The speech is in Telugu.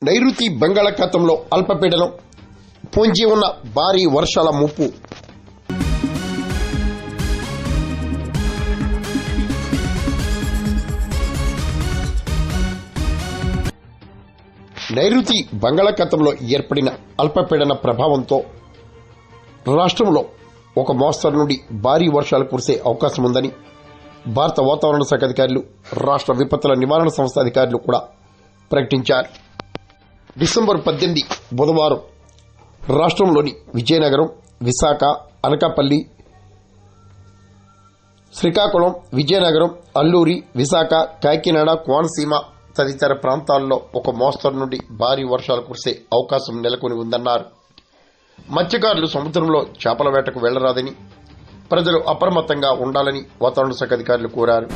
నైరుతి బంగాళాఖాతంలో అల్పపీడనం పొంచి ఉన్న భారీ వర్షాల ముప్పు. నైరుతి బంగాళాఖాతంలో ఏర్పడిన అల్పపీడన ప్రభావంతో రాష్ట్రంలో ఒక మోస్తరు నుండి భారీ వర్షాలు కురిసే అవకాశం ఉందని భారత వాతావరణ శాఖ అధికారులు, రాష్ట్ర విపత్తుల నివారణ సంస్థ అధికారులు కూడా ప్రకటించారు. డిసెంబర్ 18 బుధవారం రాష్ట్రంలోని విజయనగరం, విశాఖ, అనకాపల్లి, శ్రీకాకుళం, విజయనగరం, అల్లూరి, విశాఖ, కాకినాడ, కోనసీమ తదితర ప్రాంతాల్లో ఒక మోస్తరు నుండి భారీ వర్షాలు కురిసే అవకాశం నెలకొని ఉందన్నారు. మత్స్యకారులు సముద్రంలో చేపల వేటకు వెళ్లరాదని, ప్రజలు అప్రమత్తంగా ఉండాలని వాతావరణ శాఖ అధికారులు కోరారు.